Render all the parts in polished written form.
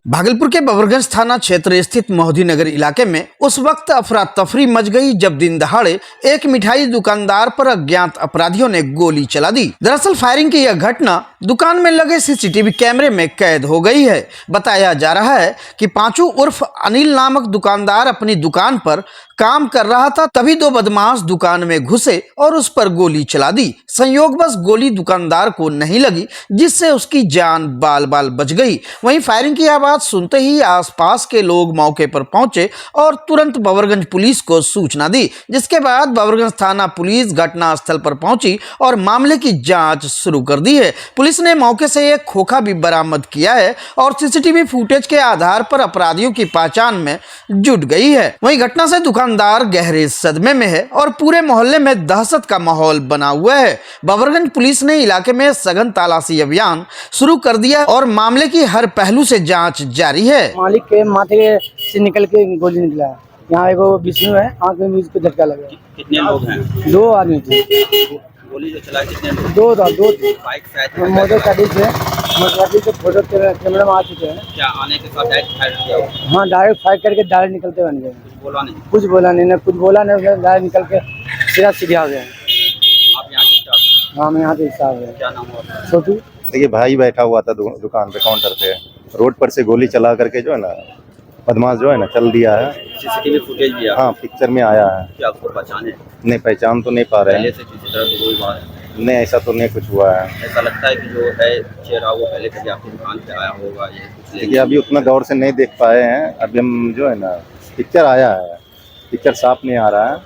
भागलपुर के बबरगंज थाना क्षेत्र स्थित मोहदी नगर इलाके में उस वक्त अफरा तफरी मच गई जब दिन दहाड़े एक मिठाई दुकानदार पर अज्ञात अपराधियों ने गोली चला दी। दरअसल फायरिंग की यह घटना दुकान में लगे सीसीटीवी कैमरे में कैद हो गई है। बताया जा रहा है कि पांचू उर्फ अनिल नामक दुकानदार अपनी दुकान पर काम कर रहा था, तभी दो बदमाश दुकान में घुसे और उस पर गोली चला दी। संयोगवश गोली दुकानदार को नहीं लगी, जिससे उसकी जान बाल बाल बच गई। वहीं फायरिंग की आवाज सुनते ही आसपास के लोग मौके पर पहुंचे और तुरंत बबरगंज पुलिस को सूचना दी, जिसके बाद बबरगंज थाना पुलिस घटनास्थल पर पहुंची और मामले की जांच शुरू कर दी है। पुलिस ने मौके से एक खोखा भी बरामद किया है और सीसीटीवी फुटेज के आधार पर अपराधियों की पहचान में जुट गई है। वहीं घटना से दुकानदार गहरे सदमे में है और पूरे मोहल्ले में दहशत का माहौल बना हुआ है। बबरगंज पुलिस ने इलाके में सघन तलाशी अभियान शुरू कर दिया और मामले की हर पहलू से जांच जारी है। मालिक के माथे से निकल के गोली निकला है। यहाँ एगो विष्णु है, आंख में भी उसको झटका लगा। कितने लोग हैं? दो आदमी थे। गोली जो चला कितने लोग? दो बाइक शायद मोटरसाइकिल से फोटो कैमरे में आ चुके हैं। क्या आने के साथ डायरेक्ट फायर किया हुआ? हाँ, डायरेक्ट फायर करके डायरेक्ट निकलते बन गए। कुछ बोला नहीं? कुछ बोला नहीं, डायरेक्ट निकल के सीधा हो गए। आप यहाँ के स्टाफ? हाँ, मैं यहाँ पे स्टाफ है। क्या नाम हुआ? छोटू। देखिए, भाई बैठा हुआ था दुकान पे काउंटर पे, रोड पर से गोली चला करके जो है ना बदमाश जो है ना चल दिया है। सीसीटीवी फुटेज भी हाँ, पिक्चर में आया है। क्या आपको पहचाने? नहीं, पहचान तो नहीं पा रहे पहले हैं। से किसी तरह से कोई बात है? नहीं, ऐसा तो नहीं कुछ हुआ है। ऐसा लगता है कि जो है चेहरा वो पहले कभी आपकी दुकान पे आया होगा। ये कुछ देखिए, अभी उतना गौर से नहीं देख पाए हैं। अभी हम जो है ना पिक्चर आया है, पिक्चर साफ नहीं आ रहा है,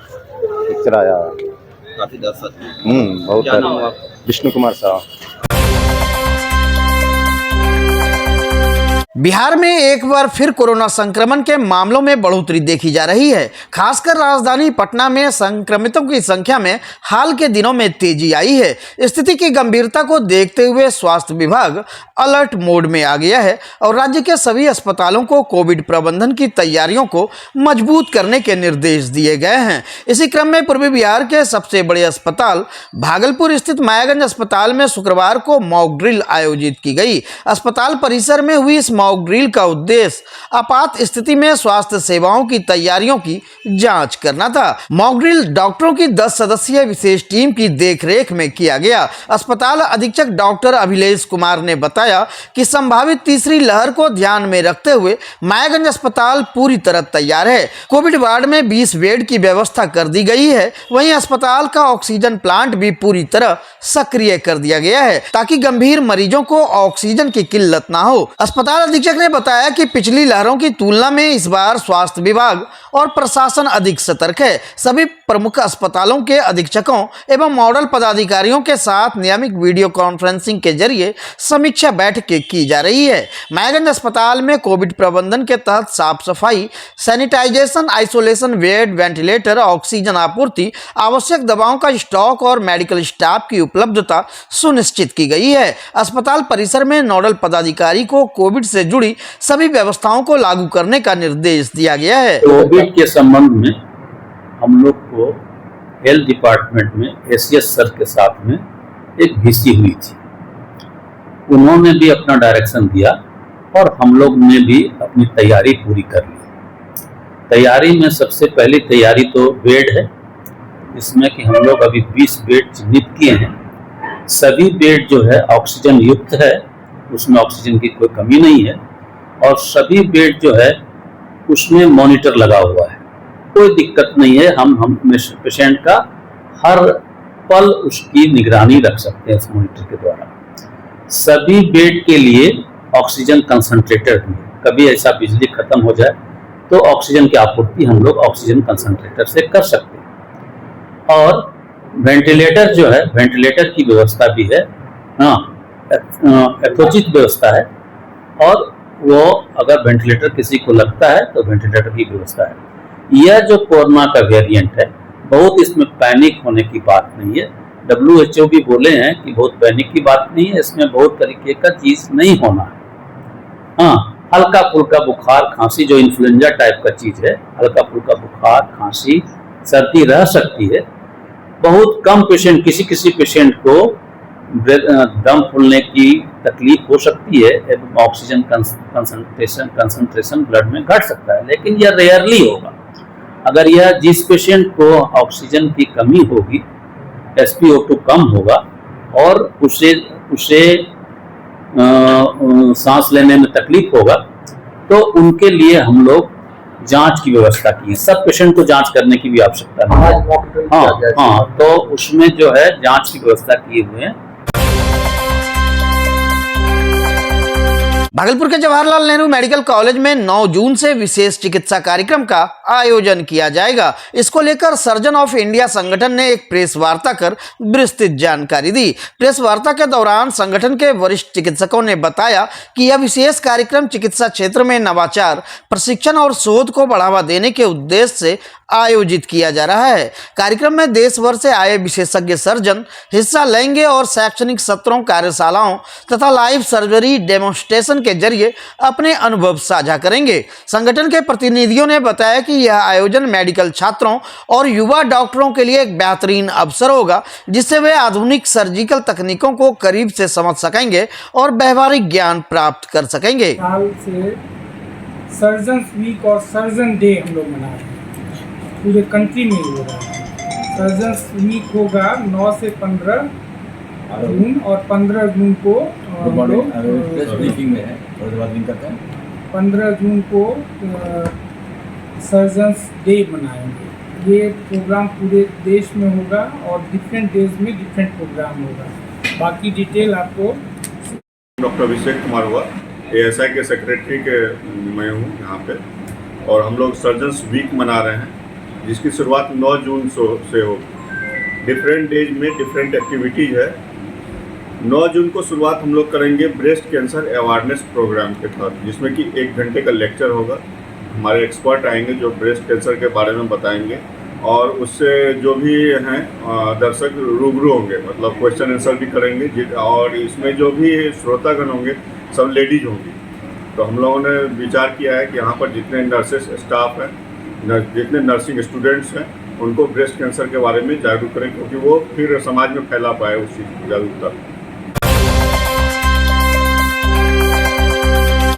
पिक्चर आया है। काफी दहशत है। बहुत। क्या नाम हुआ आपका? विष्णु कुमार साहब। बिहार में एक बार फिर कोरोना संक्रमण के मामलों में बढ़ोतरी देखी जा रही है। खासकर राजधानी पटना में संक्रमितों की संख्या में हाल के दिनों में तेजी आई है। स्थिति की गंभीरता को देखते हुए स्वास्थ्य विभाग अलर्ट मोड में आ गया है और राज्य के सभी अस्पतालों को कोविड प्रबंधन की तैयारियों को मजबूत करने के निर्देश दिए गए हैं। इसी क्रम में पूर्वी बिहार के सबसे बड़े अस्पताल भागलपुर स्थित मायागंज अस्पताल में शुक्रवार को मॉक ड्रिल आयोजित की गई। अस्पताल परिसर में हुई इस मॉक ड्रिल का उद्देश्य आपात स्थिति में स्वास्थ्य सेवाओं की तैयारियों की जांच करना था। मॉक ड्रिल डॉक्टरों की 10 सदस्यीय विशेष टीम की देखरेख में किया गया। अस्पताल अधीक्षक डॉक्टर अभिलेश कुमार ने बताया कि संभावित तीसरी लहर को ध्यान में रखते हुए मायागंज अस्पताल पूरी तरह तैयार है। कोविड वार्ड में 20 बेड की व्यवस्था कर दी गई है। वहीं अस्पताल का ऑक्सीजन प्लांट भी पूरी तरह सक्रिय कर दिया गया है ताकि गंभीर मरीजों को ऑक्सीजन की किल्लत ना हो। अस्पताल अधीक्षक ने बताया कि पिछली लहरों की तुलना में इस बार स्वास्थ्य विभाग और प्रशासन अधिक सतर्क है। सभी प्रमुख अस्पतालों के अधीक्षकों एवं मॉडल पदाधिकारियों के साथ नियमित वीडियो कॉन्फ्रेंसिंग के जरिए समीक्षा बैठकें की जा रही है। मायागंज अस्पताल में कोविड प्रबंधन के तहत साफ सफाई, sanitization, isolation bed, ventilator, oxygen आपूर्ति, आवश्यक दवाओं का स्टॉक और मेडिकल स्टाफ की उपलब्धता सुनिश्चित की गई है। अस्पताल परिसर में नोडल पदाधिकारी को कोविड से जुड़ी सभी व्यवस्थाओं को लागू करने का निर्देश दिया गया है। कोविड के संबंध में हम लोग को हेल्थ डिपार्टमेंट में एसीएस सर के साथ में एक वीसी हुई थी। उन्होंने भी अपना डायरेक्शन दिया और हम लोग ने भी अपनी तैयारी पूरी कर ली। तैयारी में सबसे पहली तैयारी तो बेड है, इसमें कि हम लोग अभी 20 बेड चिन्हित किए हैं। सभी बेड जो है ऑक्सीजन युक्त है, उसमें ऑक्सीजन की कोई कमी नहीं है और सभी बेड जो है उसमें मॉनिटर लगा हुआ है, कोई दिक्कत नहीं है। हम पेशेंट का हर पल उसकी निगरानी रख सकते हैं इस मॉनिटर के द्वारा। सभी बेड के लिए ऑक्सीजन कंसंट्रेटर भी है। कभी ऐसा बिजली खत्म हो जाए तो ऑक्सीजन की आपूर्ति हम लोग ऑक्सीजन कंसंट्रेटर से कर सकते हैं। और वेंटिलेटर जो है, वेंटिलेटर की व्यवस्था भी है। हाँ, यथोचित व्यवस्था है और वो अगर वेंटिलेटर किसी को लगता है तो वेंटिलेटर की व्यवस्था है। यह जो कोरोना का वेरिएंट है, बहुत इसमें पैनिक होने की बात नहीं है। WHO भी बोले हैं कि बहुत पैनिक की बात नहीं है, इसमें बहुत तरीके का चीज नहीं होना है। हाँ, हल्का फुल्का बुखार खांसी जो इन्फ्लुएंजा टाइप का चीज है, हल्का फुल्का बुखार खांसी सर्दी रह सकती है। बहुत कम पेशेंट, किसी पेशेंट को दम फूलने की तकलीफ हो सकती है एवं ऑक्सीजन कंसंट्रेशन ब्लड में घट सकता है, लेकिन यह रेयरली होगा। अगर यह जिस पेशेंट को ऑक्सीजन की कमी होगी, SpO2 कम होगा और उसे सांस लेने में तकलीफ होगा, तो उनके लिए हम लोग जांच की व्यवस्था की है। सब पेशेंट को जांच करने की भी आवश्यकता नहीं है। हाँ, तो उसमें जो है जांच की व्यवस्था किए हुए हैं। भागलपुर के जवाहरलाल नेहरू मेडिकल कॉलेज में 9 जून से विशेष चिकित्सा कार्यक्रम का आयोजन किया जाएगा। इसको लेकर सर्जन ऑफ इंडिया संगठन ने एक प्रेस वार्ता कर विस्तृत जानकारी दी। प्रेस वार्ता के दौरान संगठन के वरिष्ठ चिकित्सकों ने बताया कि यह विशेष कार्यक्रम चिकित्सा क्षेत्र में नवाचार, प्रशिक्षण और शोध को बढ़ावा देने के उद्देश्य से आयोजित किया जा रहा है। कार्यक्रम में देश भर से आए विशेषज्ञ सर्जन हिस्सा लेंगे और शैक्षणिक सत्रों, कार्यशालाओं तथा लाइव सर्जरी डेमोन्स्ट्रेशन के जरिए अपने अनुभव साझा करेंगे। संगठन के प्रतिनिधियों ने बताया कि यह आयोजन मेडिकल छात्रों और युवा डॉक्टरों के लिए एक बेहतरीन अवसर होगा, जिससे वे आधुनिक सर्जिकल तकनीकों को करीब से समझ सकेंगे और व्यवहारिक ज्ञान प्राप्त कर सकेंगे। साल से सर्जन्स वीक और सर्जन डे हम लोग मना रहे हैं, पूरे कंट्री में हो रहा है। सर्जन्स वीक होगा 9 से 15 जून और 15 जून को हम लोग 15 जून को सर्जन्स डे मनाएंगे। ये प्रोग्राम पूरे देश में होगा और डिफरेंट डेज में डिफरेंट प्रोग्राम होगा। बाकी डिटेल आपको डॉक्टर अभिषेक कुमार हुआ, ASI के सेक्रेटरी के मैं हूँ यहाँ पे, और हम लोग सर्जन्स वीक मना रहे हैं, जिसकी शुरुआत 9 जून से हो। डिफरेंट डेज में डिफरेंट एक्टिविटीज़ है। 9 जून को शुरुआत हम लोग करेंगे ब्रेस्ट कैंसर अवेयरनेस प्रोग्राम के तहत, जिसमें कि 1 घंटे का लेक्चर होगा। हमारे एक्सपर्ट आएंगे जो ब्रेस्ट कैंसर के बारे में बताएंगे, और उससे जो भी हैं दर्शक रूबरू होंगे, मतलब क्वेश्चन आंसर भी करेंगे। और इसमें जो भी श्रोतागण होंगे सब लेडीज होंगी। तो हम लोगों ने विचार किया है कि यहाँ पर जितने नर्सेस स्टाफ हैं, जितने नर्सिंग स्टूडेंट्स हैं, उनको ब्रेस्ट कैंसर के बारे में जागरूक करें, क्योंकि वो फिर समाज में फैला पाए उस चीज़ की जागरूकता।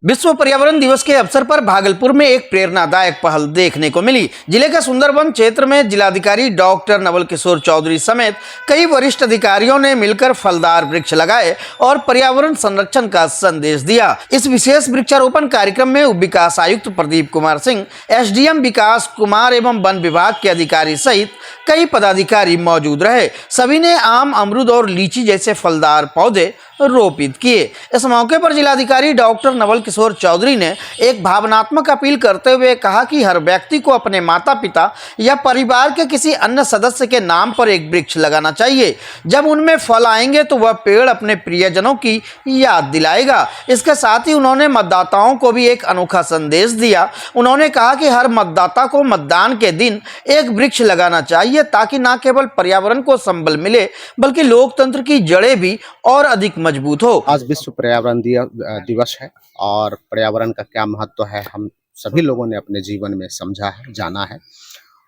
विश्व पर्यावरण दिवस के अवसर पर भागलपुर में एक प्रेरणादायक पहल देखने को मिली। जिले के सुंदरवन क्षेत्र में जिलाधिकारी डॉक्टर नवल किशोर चौधरी समेत कई वरिष्ठ अधिकारियों ने मिलकर फलदार वृक्ष लगाए और पर्यावरण संरक्षण का संदेश दिया। इस विशेष वृक्षारोपण कार्यक्रम में उप विकास आयुक्त प्रदीप कुमार सिंह, SDM विकास कुमार एवं वन विभाग के अधिकारी सहित कई पदाधिकारी मौजूद रहे। सभी ने आम, अमरूद और लीची जैसे फलदार पौधे रोपित किए। इस मौके पर जिलाधिकारी डॉक्टर नवल किशोर चौधरी ने एक भावनात्मक अपील करते हुए कहा कि हर व्यक्ति को अपने माता पिता या परिवार के किसी अन्य सदस्य के नाम पर एक वृक्ष लगाना चाहिए। जब उनमें फल आएंगे तो वह पेड़ अपने प्रियजनों की याद दिलाएगा। इसके साथ ही उन्होंने मतदाताओं को भी एक अनोखा संदेश दिया। उन्होंने कहा कि हर मतदाता को मतदान के दिन एक वृक्ष लगाना चाहिए, ताकि न केवल पर्यावरण को संबल मिले बल्कि लोकतंत्र की जड़ें भी और अधिक मजबूत हो। आज विश्व पर्यावरण दिवस है और पर्यावरण का क्या महत्व है हम सभी लोगों ने अपने जीवन में समझा है, जाना है।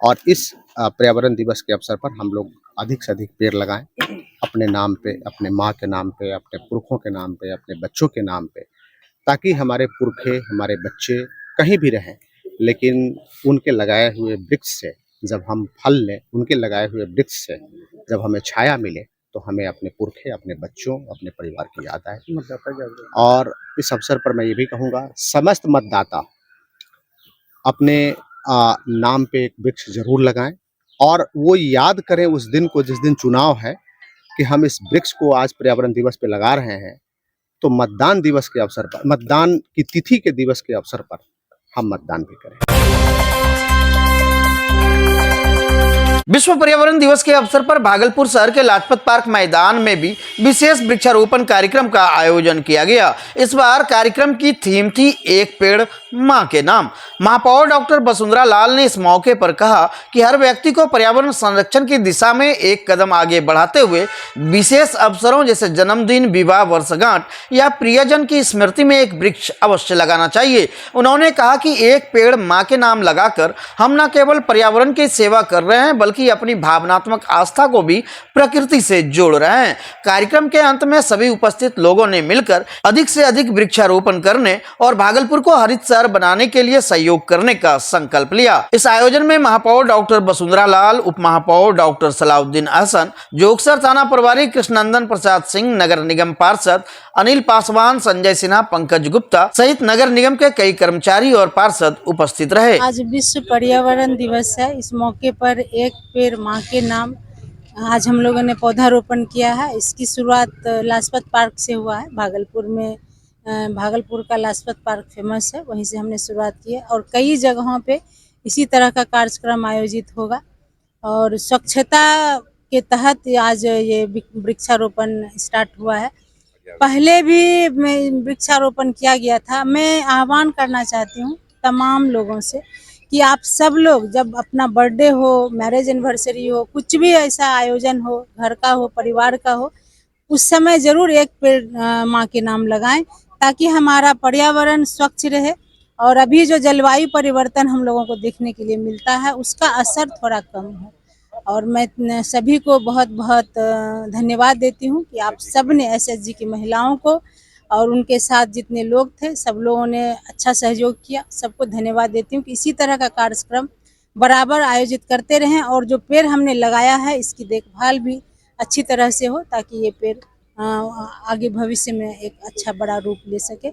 और इस पर्यावरण दिवस के अवसर पर हम लोग अधिक से अधिक पेड़ लगाएं, अपने नाम पे, अपने माँ के नाम पे, अपने पुरखों के नाम पे, अपने बच्चों के नाम पे, ताकि हमारे पुरखे, हमारे बच्चे कहीं भी रहें, लेकिन उनके लगाए हुए वृक्ष से जब हम फल लें, उनके लगाए हुए वृक्ष से जब हमें छाया मिले, तो हमें अपने पुरखे, अपने बच्चों, अपने परिवार की याद आए। और इस अवसर पर मैं ये भी कहूँगा, समस्त मतदाता अपने नाम पे एक वृक्ष जरूर लगाएं और वो याद करें उस दिन को, जिस दिन चुनाव है, कि हम इस वृक्ष को आज पर्यावरण दिवस पे लगा रहे हैं, तो मतदान दिवस के अवसर पर, मतदान की तिथि के दिवस के अवसर पर हम मतदान भी करें। विश्व पर्यावरण दिवस के अवसर पर भागलपुर शहर के लाजपत पार्क मैदान में भी विशेष वृक्षारोपण कार्यक्रम का आयोजन किया गया। इस बार कार्यक्रम की थीम थी एक पेड़ मां के नाम। महापौर डॉक्टर वसुंधरा लाल ने इस मौके पर कहा कि हर व्यक्ति को पर्यावरण संरक्षण की दिशा में एक कदम आगे बढ़ाते हुए विशेष अवसरों जैसे जन्मदिन, विवाह वर्षगांठ या प्रियजन की स्मृति में एक वृक्ष अवश्य लगाना चाहिए। उन्होंने कहा कि एक पेड़ मां के नाम लगाकर हम न केवल पर्यावरण की सेवा कर रहे हैं बल्कि अपनी भावनात्मक आस्था को भी प्रकृति से जोड़ रहे हैं। कार्यक्रम के अंत में सभी उपस्थित लोगों ने मिलकर अधिक से अधिक वृक्षारोपण करने और भागलपुर को हरित शहर बनाने के लिए सहयोग करने का संकल्प लिया। इस आयोजन में महापौर डॉक्टर वसुंधरा लाल, उप महापौर डॉक्टर सलाउद्दीन अहसन, जोगसर थाना प्रभारी कृष्णनंदन प्रसाद सिंह, नगर निगम पार्षद अनिल पासवान, संजय सिन्हा, पंकज गुप्ता सहित नगर निगम के कई कर्मचारी और पार्षद उपस्थित रहे। आज विश्व पर्यावरण दिवस है। इस मौके पर एक पेड़ मां के नाम आज हम लोगों ने पौधारोपण किया है। इसकी शुरुआत लाजपत पार्क से हुआ है। भागलपुर में भागलपुर का लाजपत पार्क फेमस है, वहीं से हमने शुरुआत की है और कई जगहों पे इसी तरह का कार्यक्रम आयोजित होगा। और स्वच्छता के तहत आज ये वृक्षारोपण स्टार्ट हुआ है। पहले भी वृक्षारोपण किया गया था। मैं आह्वान करना चाहती हूँ तमाम लोगों से कि आप सब लोग जब अपना बर्थडे हो, मैरिज एनिवर्सरी हो, कुछ भी ऐसा आयोजन हो, घर का हो, परिवार का हो, उस समय जरूर एक पेड़ माँ के नाम लगाएं ताकि हमारा पर्यावरण स्वच्छ रहे। और अभी जो जलवायु परिवर्तन हम लोगों को देखने के लिए मिलता है उसका असर थोड़ा कम हो। और मैं सभी को बहुत बहुत धन्यवाद देती हूँ कि आप सब ने एसएचजी की महिलाओं को और उनके साथ जितने लोग थे सब लोगों ने अच्छा सहयोग किया। सबको धन्यवाद देती हूँ कि इसी तरह का कार्यक्रम बराबर आयोजित करते रहें और जो पेड़ हमने लगाया है इसकी देखभाल भी अच्छी तरह से हो ताकि ये पेड़ आगे भविष्य में एक अच्छा बड़ा रूप ले सके।